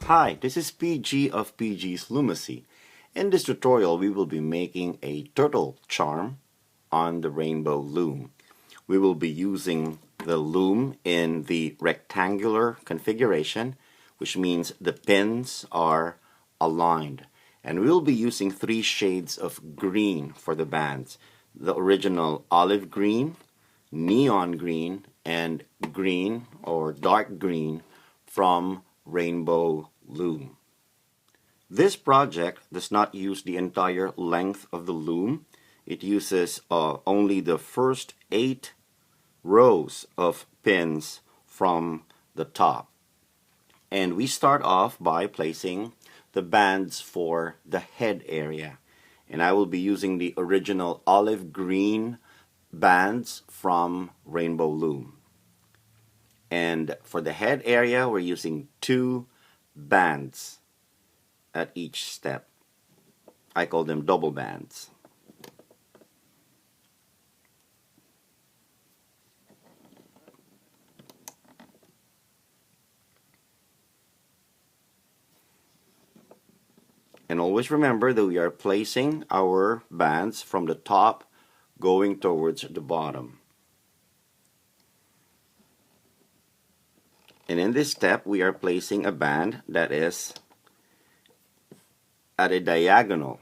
Hi, this is PG of PG's Lumacy. In this tutorial, we will be making a turtle charm on the Rainbow Loom. We will be using the loom in the rectangular configuration, which means the pins are aligned. And we will be using 3 shades of green for the bands. The original olive green, neon green, and green or dark green from Rainbow Loom. This project does not use the entire length of the loom. It uses only the first 8 rows of pins from the top. And we start off by placing the bands for the head area. And I will be using the original olive green bands from Rainbow Loom. And for the head area, we're using 2 bands at each step. I call them double bands. And always remember that we are placing our bands from the top going towards the bottom. And in this step, we are placing a band that is at a diagonal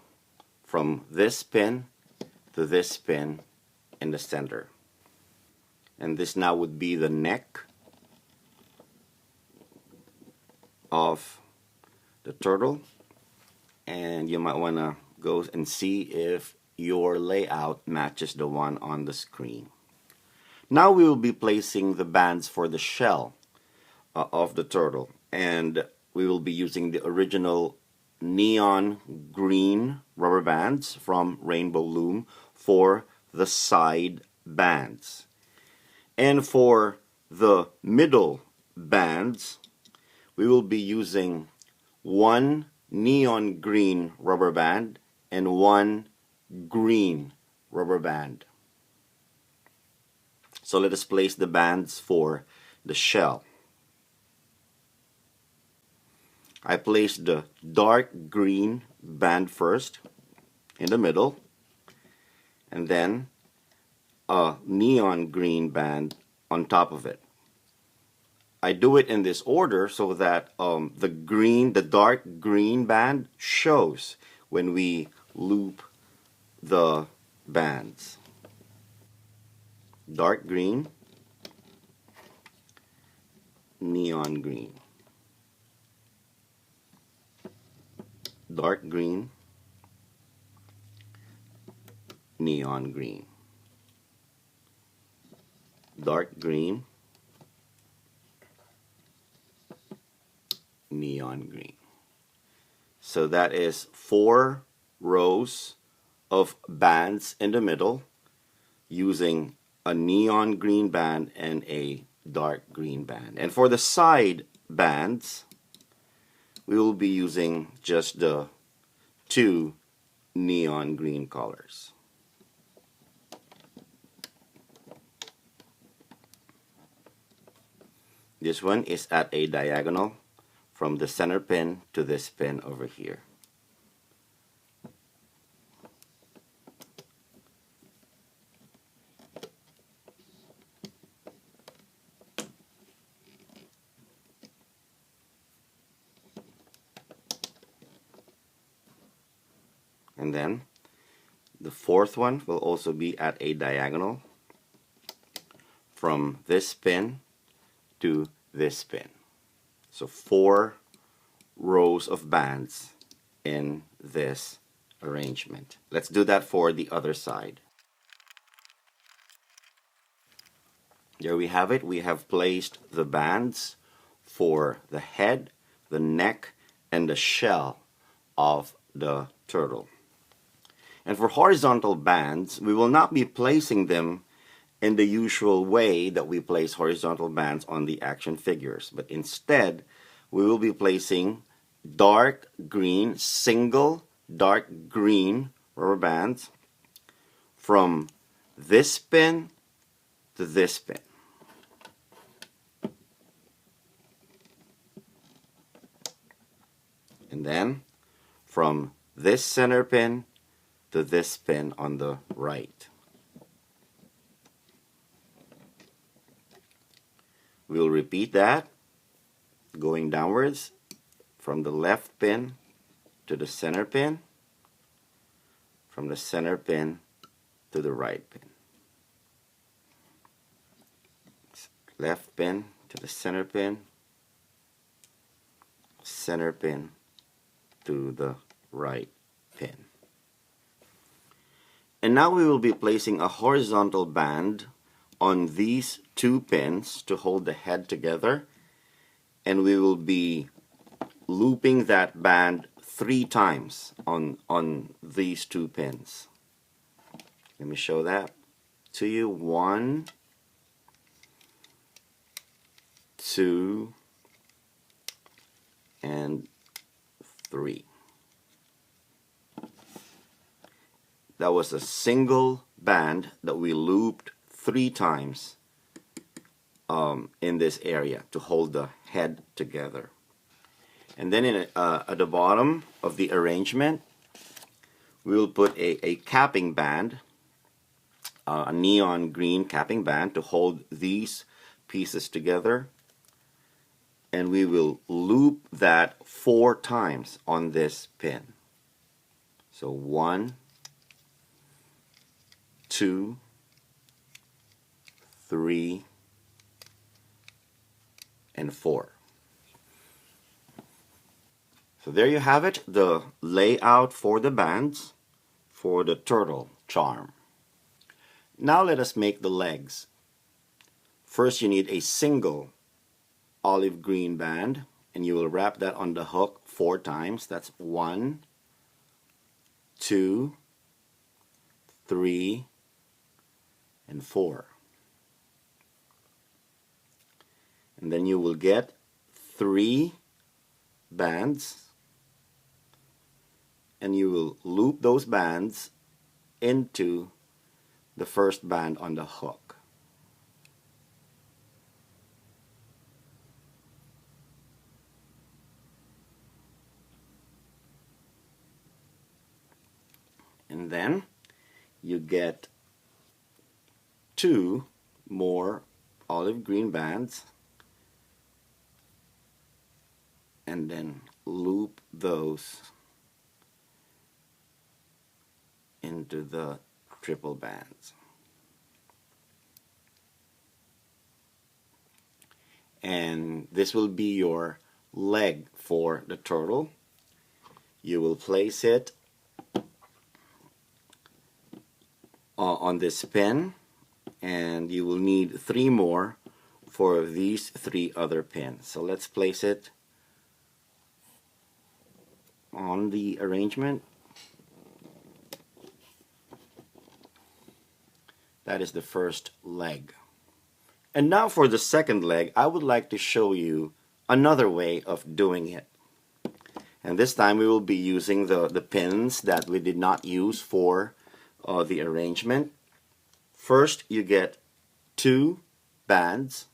from this pin to this pin in the center. And this now would be the neck of the turtle. And you might want to go and see if your layout matches the one on the screen. Now we will be placing the bands for the shell of the turtle, and we will be using the original neon green rubber bands from Rainbow Loom for the side bands. And for the middle bands, we will be using 1 neon green rubber band and 1 green rubber band. So let us place the bands for the shell. I placed the dark green band first in the middle, and then a neon green band on top of it. I do it in this order so that the dark green band shows when we loop the bands. Dark green, neon green. Dark green, neon green. Dark green, neon green. So that is 4 rows of bands in the middle using a neon green band and a dark green band. And for the side bands, we will be using just the 2 neon green colors. This one is at a diagonal from the center pin to this pin over here. And then the 4th one will also be at a diagonal from this pin to this pin. So 4 rows of bands in this arrangement. Let's do that for the other side. There we have it. We have placed the bands for the head, the neck, and the shell of the turtle. And for horizontal bands, we will not be placing them in the usual way that we place horizontal bands on the action figures, but instead we will be placing dark green, single dark green rubber bands from this pin to this pin. And then from this center pin to this pin on the right. We'll repeat that, going downwards from the left pin to the center pin, from the center pin to the right pin. Left pin to the center pin to the right pin. And now we will be placing a horizontal band on these two pins to hold the head together, and we will be looping that band 3 times on these two pins. Let me show that to you. 1, 2, and 3. That was a single band that we looped 3 times in this area to hold the head together. And then at the bottom of the arrangement, we will put a capping band, a neon green capping band to hold these pieces together. And we will loop that 4 times on this pin. So 1, 2, 3, and 4. So there you have it, the layout for the bands for the turtle charm. Now let us make the legs. First you need a single olive green band, and you will wrap that on the hook 4 times. That's 1, 2, 3, and 4. And then you will get 3 bands, and you will loop those bands into the first band on the hook. And then you get 2 more olive green bands, and then loop those into the triple bands. And this will be your leg for the turtle. You will place it on this pin, and you will need 3 more for these 3 other pins. So let's place it on the arrangement. That is the first leg. And now for the second leg, I would like to show you another way of doing it. And this time we will be using the pins that we did not use for the arrangement. First, you get 2 bands,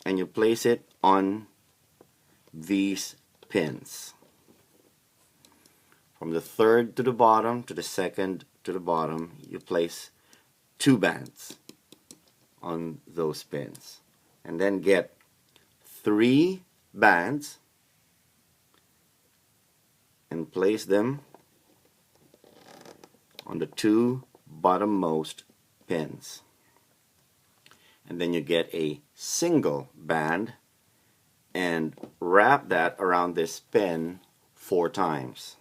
and you place it on these pins. From the third to the bottom to the second to the bottom, you place 2 bands on those pins. And then get 3 bands and place them on the 2 bottommost pins. And then you get a single band and wrap that around this pin 4 times.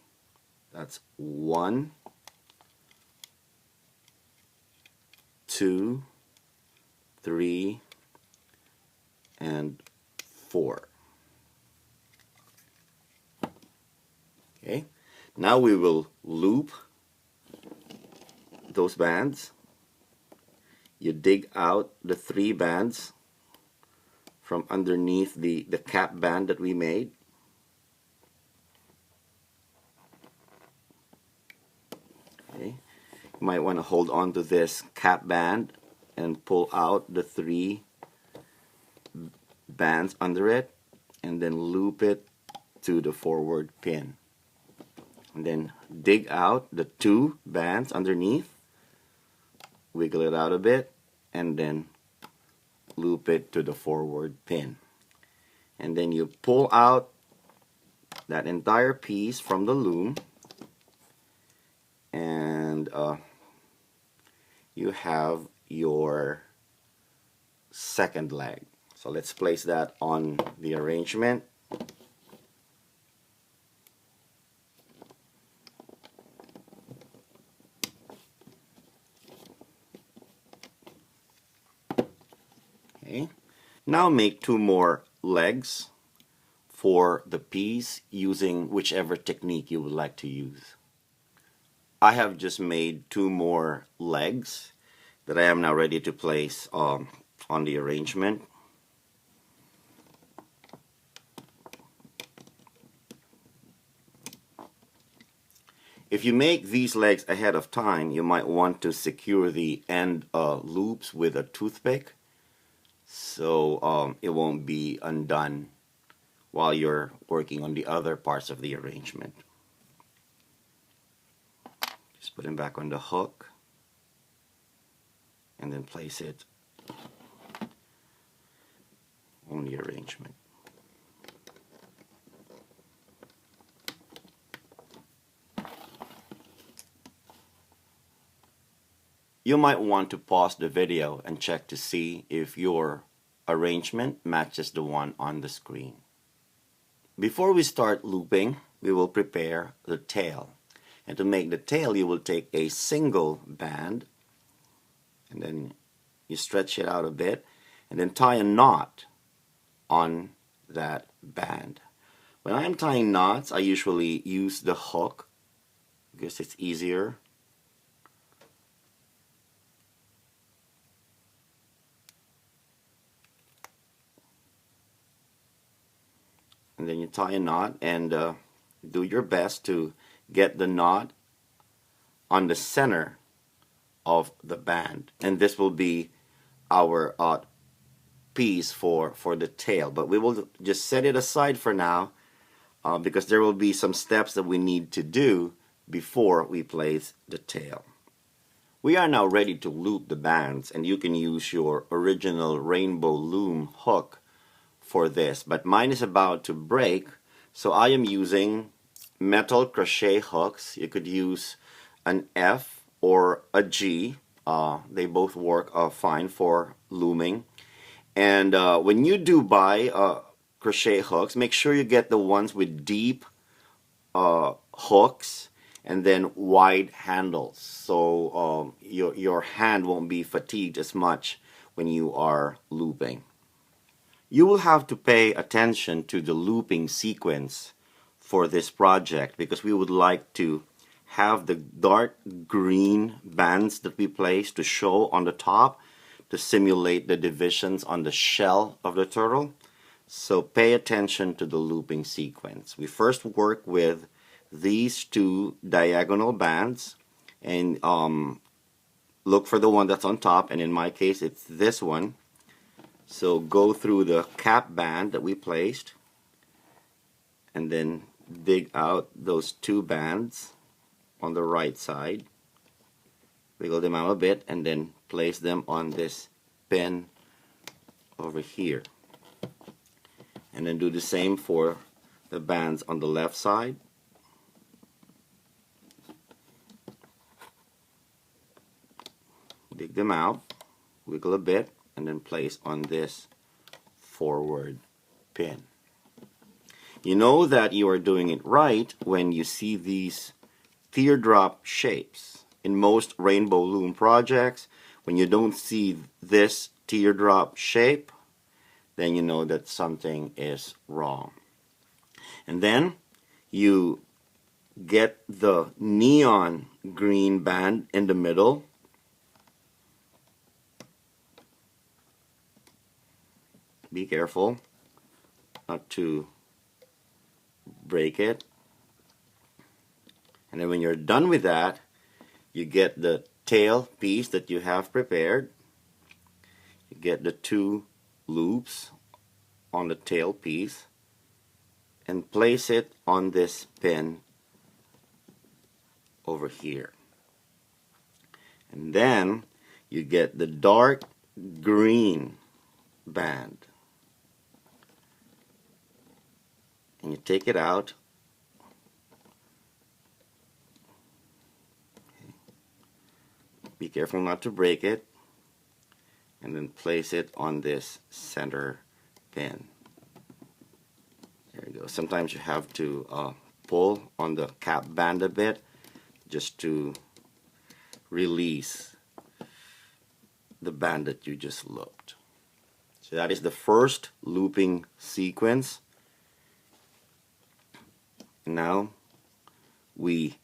That's 1, 2, 3, and 4. Okay, now we will loop those bands. You dig out the 3 bands from underneath the cap band that we made. Okay. You might want to hold on to this cap band and pull out the 3 bands under it, and then loop it to the forward pin. And then dig out the 2 bands underneath, wiggle it out a bit, and then loop it to the forward pin. And then you pull out that entire piece from the loom, and you have your second leg. So let's place that on the arrangement. Okay. Now make 2 more legs for the piece using whichever technique you would like to use. I have just made 2 more legs that I am now ready to place on the arrangement. If you make these legs ahead of time, you might want to secure the end loops with a toothpick, so it won't be undone while you're working on the other parts of the arrangement. Just put them back on the hook and then place it on the arrangement. You might want to pause the video and check to see if your arrangement matches the one on the screen. Before we start looping, we will prepare the tail. And to make the tail, you will take a single band and then you stretch it out a bit and then tie a knot on that band. When I'm tying knots, I usually use the hook because it's easier. And then you tie a knot and do your best to get the knot on the center of the band. And this will be our piece for the tail. But we will just set it aside for now because there will be some steps that we need to do before we place the tail. We are now ready to loop the bands, and you can use your original Rainbow Loom hook for this, but mine is about to break, so I am using metal crochet hooks. You could use an F or a G. They both work fine for looming. And when you do buy crochet hooks, make sure you get the ones with deep hooks and then wide handles, so your hand won't be fatigued as much when you are looping. You will have to pay attention to the looping sequence for this project because we would like to have the dark green bands that we place to show on the top to simulate the divisions on the shell of the turtle. So pay attention to the looping sequence. We first work with these 2 diagonal bands and look for the one that's on top, and in my case it's this one. So go through the cap band that we placed and then dig out those 2 bands on the right side, wiggle them out a bit, and then place them on this pin over here. And then do the same for the bands on the left side. Dig them out, wiggle a bit, and then place on this forward pin. You know that you are doing it right when you see these teardrop shapes. In most Rainbow Loom projects, when you don't see this teardrop shape, then you know that something is wrong. And then you get the neon green band in the middle. Be careful not to break it. And then when you're done with that, you get the tail piece that you have prepared. You get the 2 loops on the tail piece, and place it on this pin over here. And then you get the dark green band. And you take it out. Okay. Be careful not to break it. And then place it on this center pin. There you go. Sometimes you have to pull on the cap band a bit just to release the band that you just looped. So that is the first looping sequence. Now we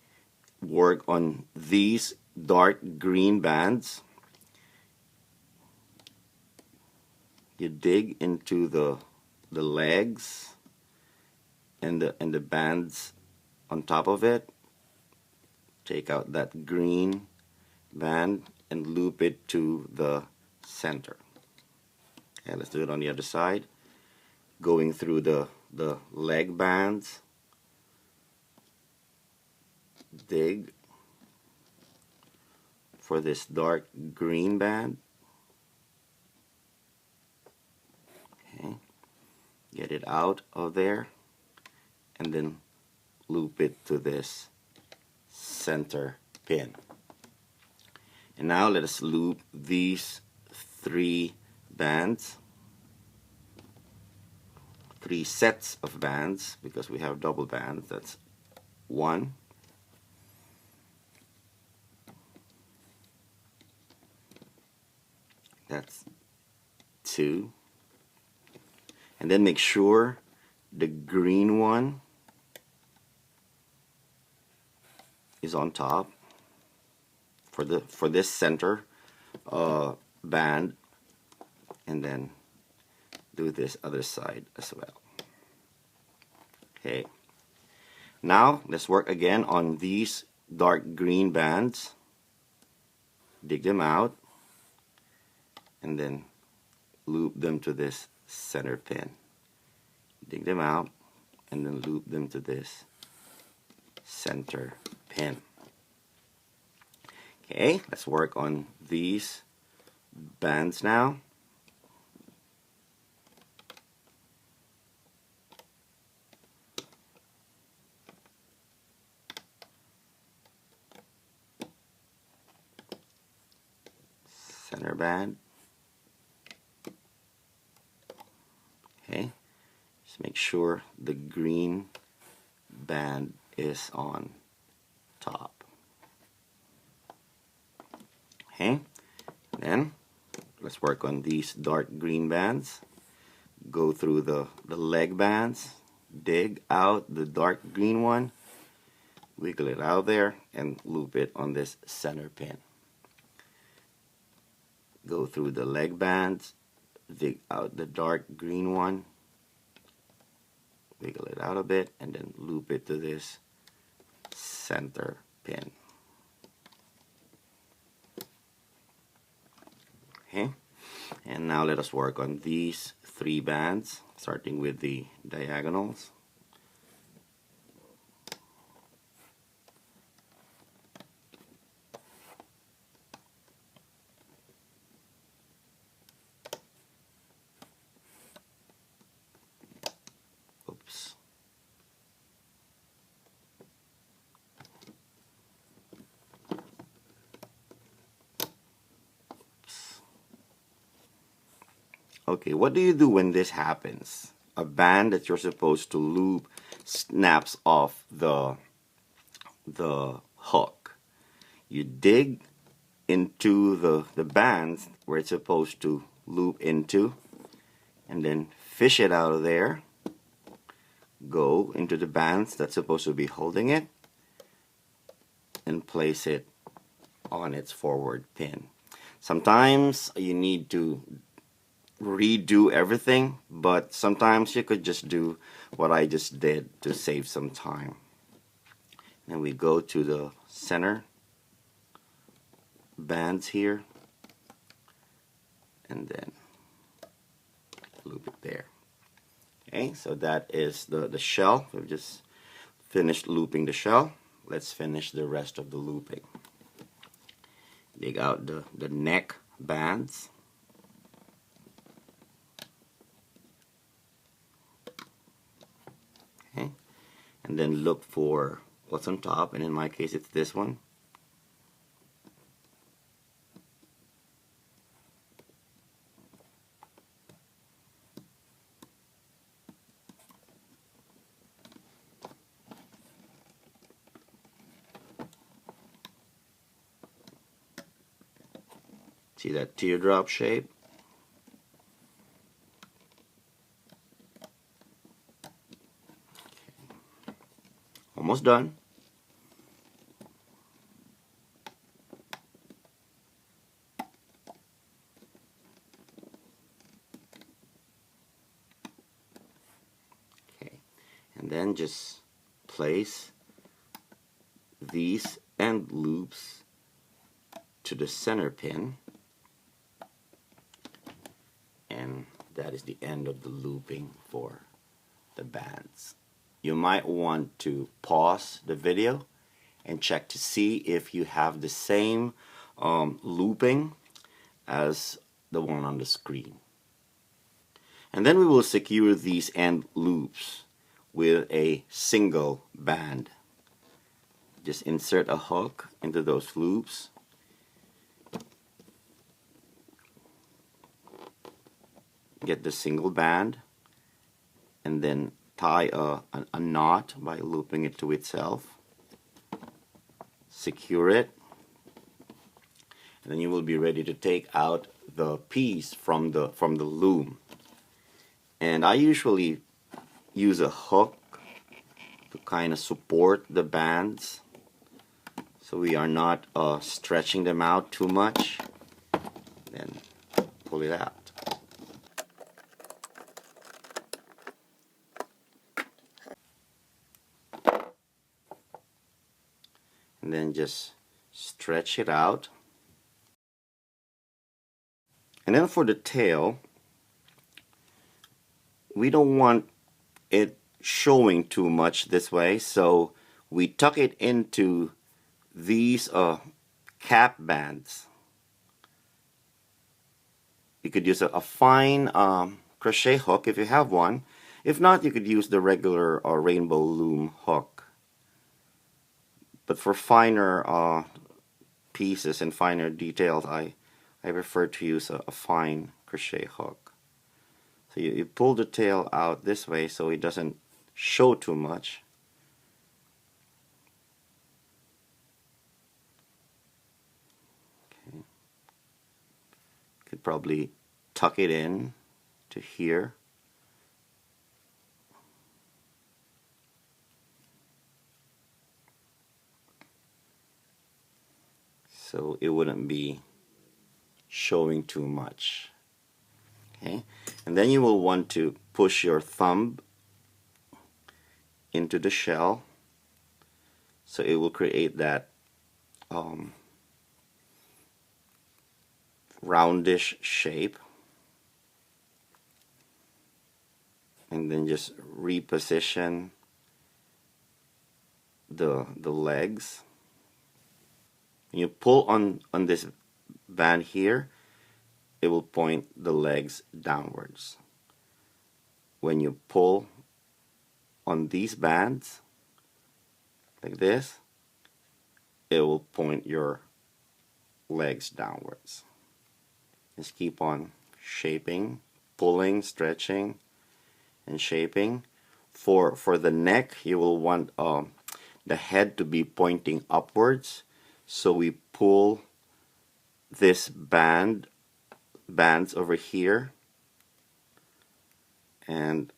work on these dark green bands. You dig into the legs and the bands on top of it. Take out that green band and loop it to the center. Okay, let's do it on the other side. Going through the leg bands. Dig for this dark green band. Okay. Get it out of there and then loop it to this center pin. And now let us loop these 3 bands, 3 sets of bands, because we have double bands. That's 1, that's 2, and then make sure the green one is on top for this center band, and then do this other side as well. Okay, now let's work again on these dark green bands. Dig them out and then loop them to this center pin. Dig them out and then loop them to this center pin. Okay, let's work on these bands now. Center band. Okay, just make sure the green band is on top. Okay, then let's work on these dark green bands. Go through the leg bands, dig out the dark green one, wiggle it out there, and loop it on this center pin. Go through the leg bands, dig out the dark green one, wiggle it out a bit, and then loop it to this center pin. Okay, and now let us work on these 3 bands, starting with the diagonals. Oops. Okay, what do you do when this happens? A band that you're supposed to loop snaps off the hook. You dig into the bands where it's supposed to loop into, and then fish it out of there. Go into the bands that's supposed to be holding it and place it on its forward pin. Sometimes you need to redo everything, but sometimes you could just do what I just did to save some time. And we go to the center bands here and then loop it there. Okay, so that is the shell. We've just finished looping the shell. Let's finish the rest of the looping. Dig out the neck bands. Okay, and then look for what's on top, and in my case it's this one. See that teardrop shape? Almost done. Okay, and then just place these end loops to the center pin, and that is the end of the looping for the bands. You might want to pause the video and check to see if you have the same looping as the one on the screen. And then we will secure these end loops with a single band. Just insert a hook into those loops. Get the single band and then tie a knot by looping it to itself. Secure it, and then you will be ready to take out the piece from the loom. And I usually use a hook to kind of support the bands so we are not stretching them out too much. Then pull it out. And then just stretch it out. And then for the tail, we don't want it showing too much this way, so we tuck it into these cap bands. You could use a fine crochet hook if you have one. If not, you could use the regular Rainbow Loom hook. But for finer pieces and finer details, I prefer to use a fine crochet hook. So you pull the tail out this way so it doesn't show too much. Okay. Could probably tuck it in to here. So it wouldn't be showing too much. Okay, and then you will want to push your thumb into the shell so it will create that roundish shape, and then just reposition the legs. When you pull on this band here, it will point the legs downwards. When you pull on these bands like this, it will point your legs downwards. Just keep on shaping, pulling, stretching, and shaping. For the neck, you will want the head to be pointing upwards, so we pull this bands over here, and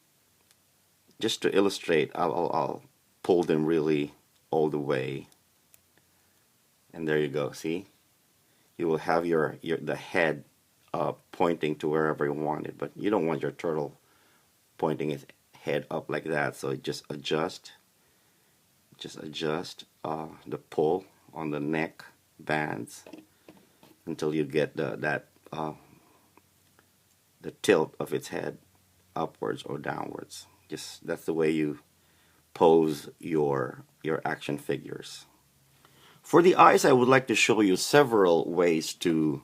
just to illustrate, I'll pull them really all the way, and there you go. See, you will have the head pointing to wherever you want it, but you don't want your turtle pointing its head up like that. So just adjust the pull on the neck bands until you get the tilt of its head upwards or downwards. Just that's the way you pose your action figures. For the eyes, I would like to show you several ways to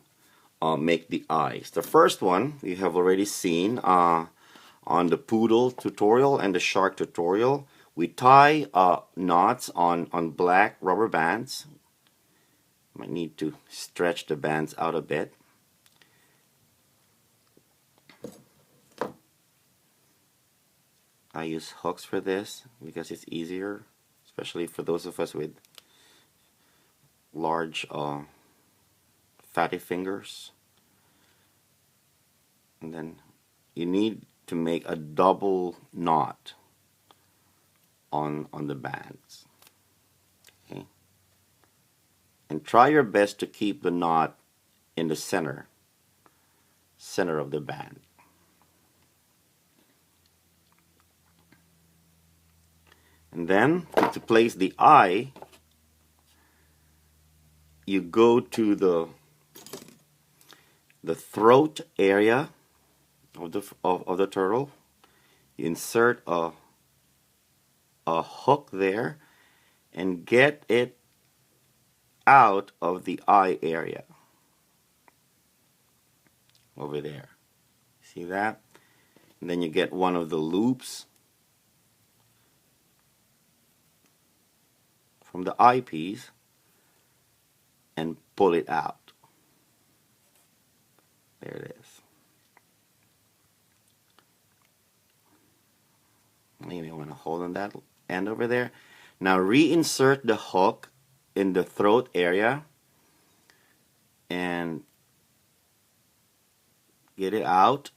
make the eyes. The first one we have already seen on the poodle tutorial and the shark tutorial. We tie knots on black rubber bands. Might need to stretch the bands out a bit. I use hooks for this because it's easier, especially for those of us with large fatty fingers. And then you need to make a double knot on the bands. Okay? And try your best to keep the knot in the center of the band. And then to place the eye, you go to the throat area of the turtle. You insert a hook there and get it out of the eye area over there. See that? And then you get one of the loops from the eyepiece and pull it out. There it is. You may want to hold on that end over there. Now reinsert the hook in the throat area and get it out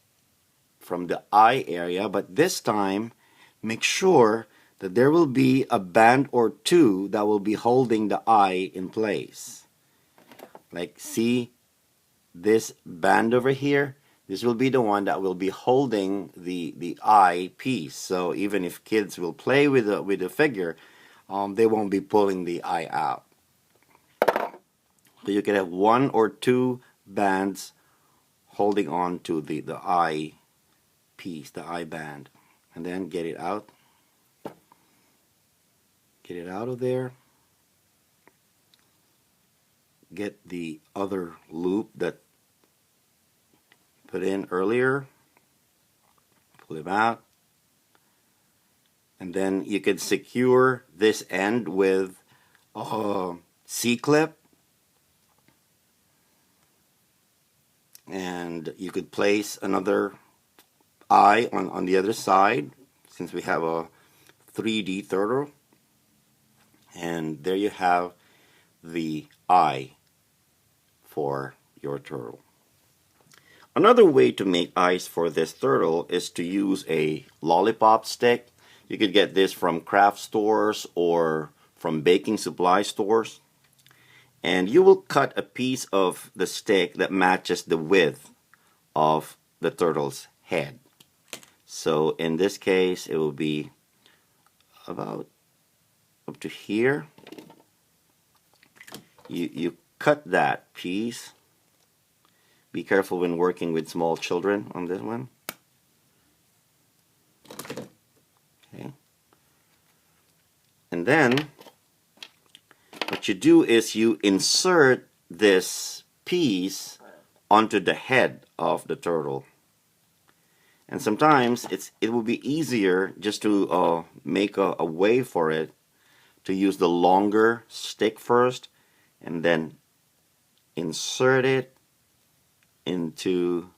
from the eye area, but this time make sure that there will be a band or two that will be holding the eye in place. Like, see this band over here? This will be the one that will be holding the eye piece. So even if kids will play with the figure, they won't be pulling the eye out. So you can have one or two bands holding on to the eye piece, the eye band, and then get it out. Get it out of there. Get the other loop that put in earlier. Pull it out. And then you can secure this end with a C-clip. And you could place another eye on the other side, since we have a 3D turtle. And there you have the eye for your turtle. Another way to make eyes for this turtle is to use a lollipop stick. You could get this from craft stores or from baking supply stores. And you will cut a piece of the stick that matches the width of the turtle's head. So in this case, it will be about up to here. You cut that piece. Be careful when working with small children on this one. Okay. And then what you do is you insert this piece onto the head of the turtle. And sometimes it will be easier just to make a way for it to use the longer stick first and then insert it into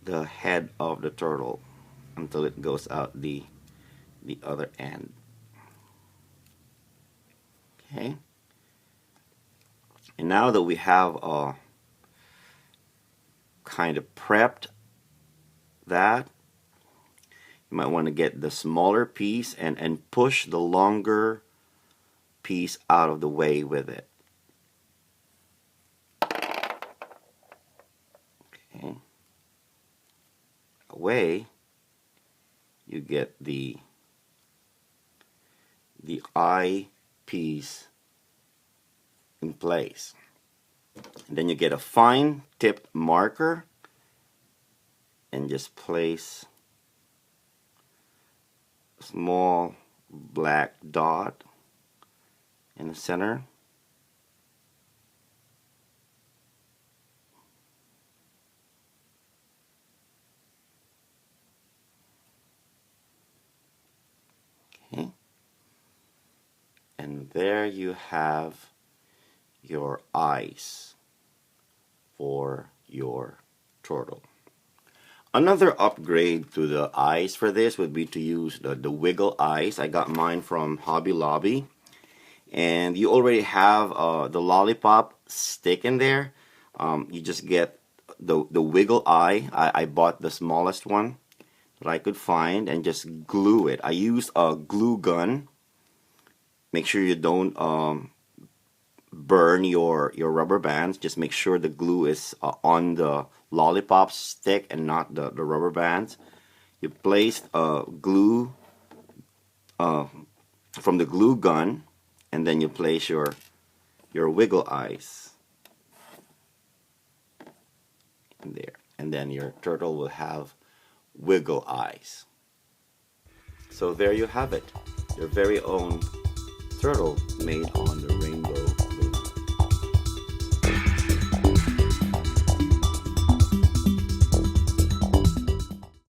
the head of the turtle until it goes out the other end. Okay. And now that we have kind of prepped that, you might want to get the smaller piece and push the longer piece out of the way with it. Okay. Away, you get the eye piece in place. And then you get a fine tipped marker and just place a small black dot in the center. Okay. And there you have your eyes for your turtle. Another upgrade to the eyes for this would be to use the wiggle eyes. I got mine from Hobby Lobby. And you already have the lollipop stick in there. You just get the wiggle eye. I bought the smallest one that I could find and just glue it. I used a glue gun. Make sure you don't burn your rubber bands. Just make sure the glue is on the lollipop stick and not the rubber bands. You place glue from the glue gun, and then you place your wiggle eyes in there, and then your turtle will have wiggle eyes. So there you have it, your very own turtle made on the